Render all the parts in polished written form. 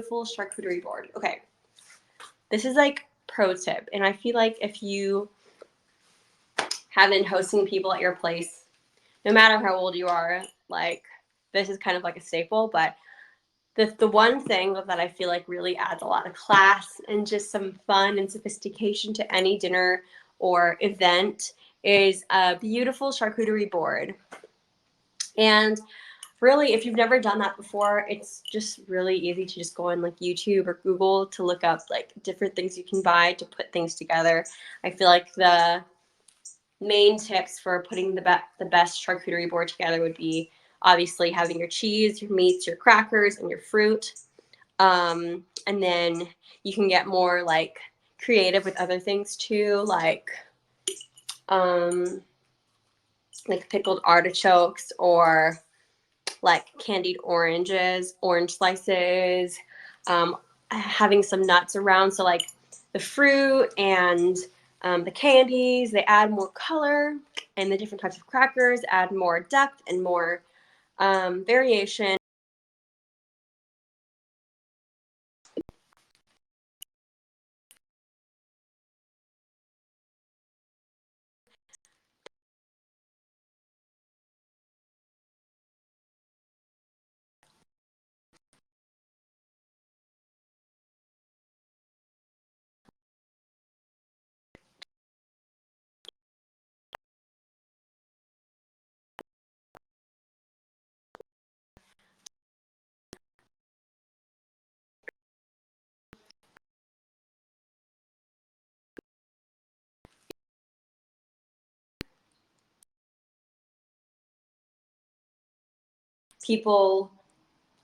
beautiful charcuterie board. Okay, this is like pro tip, and I feel like if you have been hosting people at your place, no matter how old you are, like this is kind of like a staple. But the one thing that I feel like really adds a lot of class and just some fun and sophistication to any dinner or event is a beautiful charcuterie board. And really, if you've never done that before, it's just really easy to just go on like YouTube or Google to look up like different things you can buy to put things together. I feel like the main tips for putting the best charcuterie board together would be obviously having your cheese, your meats, your crackers, and your fruit. And then you can get more like creative with other things too, um, like pickled artichokes or like candied oranges, orange slices, having some nuts around. So like the fruit and the candies, they add more color, and the different types of crackers add more depth and more variation. People,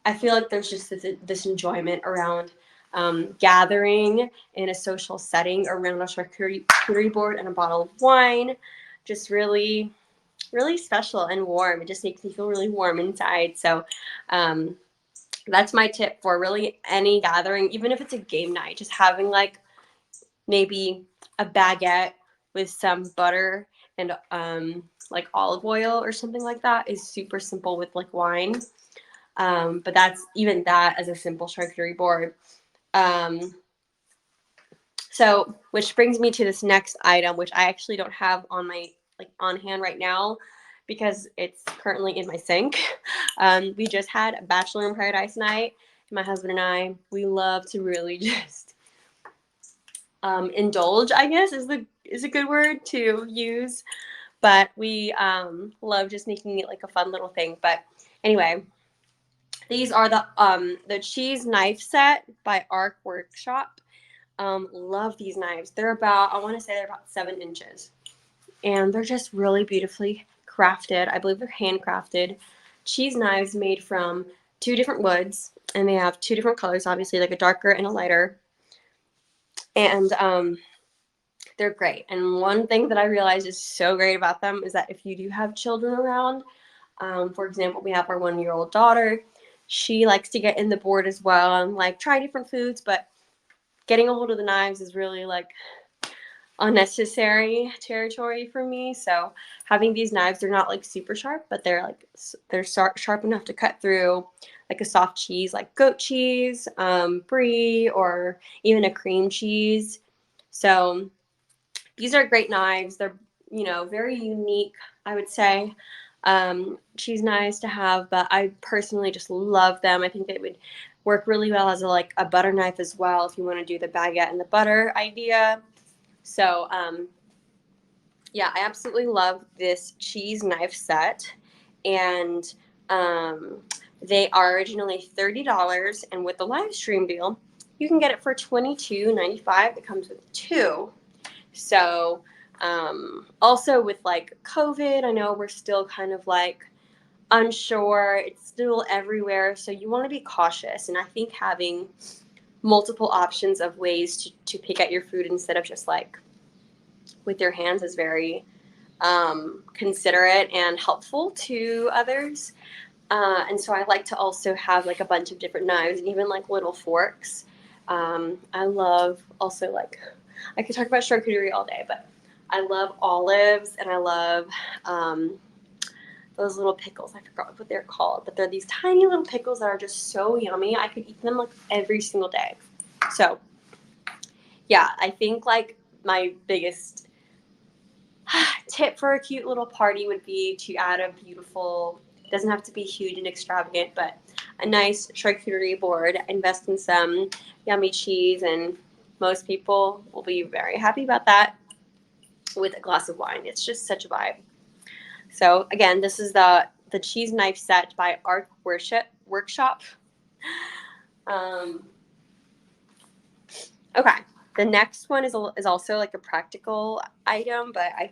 I feel like there's just this enjoyment around gathering in a social setting around a charcuterie board and a bottle of wine. Just really, really special and warm. It just makes me feel really warm inside. So um, that's my tip for really any gathering, even if it's a game night, just having like maybe a baguette with some butter and like olive oil or something like that is super simple with like wine. But that's even that as a simple charcuterie board. Um, so, which brings me to this next item, which I actually don't have on my like on hand right now because it's currently in my sink. We just had a Bachelor in Paradise night. My husband and I, we love to really just indulge, I guess is a good word to use. But we love just making it like a fun little thing. But anyway, these are the cheese knife set by ARK Workshop. Love these knives. They're about, I want to say they're about 7 inches. And they're just really beautifully crafted. I believe they're handcrafted cheese knives made from 2 different woods. And they have 2 different colors, obviously, like a darker and a lighter. And they're great. And one thing that I realized is so great about them is that if you do have children around, for example, we have our 1-year-old daughter. She likes to get in the board as well and like try different foods, but getting a hold of the knives is really like unnecessary territory for me. So having these knives, they're not like super sharp, but they're sharp enough to cut through like a soft cheese, like goat cheese, brie, or even a cream cheese. So these are great knives. They're, very unique, I would say. Cheese knives to have, but I personally just love them. I think they would work really well as a butter knife as well if you want to do the baguette and the butter idea. So yeah, I absolutely love this cheese knife set, and um, they are originally $30, and with the live stream deal, you can get it for $22.95. It comes with 2. So, also with like COVID, I know we're still kind of like unsure. It's still everywhere. So you want to be cautious. And I think having multiple options of ways to pick at your food instead of just like with your hands is very considerate and helpful to others. And so I like to also have like a bunch of different knives and even like little forks. I love also like, I could talk about charcuterie all day, but I love olives and I love those little pickles. I forgot what they're called, but they're these tiny little pickles that are just so yummy. I could eat them like every single day. So yeah, I think like my biggest tip for a cute little party would be to add a beautiful, it doesn't have to be huge and extravagant, but a nice charcuterie board. Invest in some yummy cheese, and most people will be very happy about that with a glass of wine. It's just such a vibe. So again, this is the cheese knife set by ARK Workshop. Um, okay, the next one is also like a practical item, but I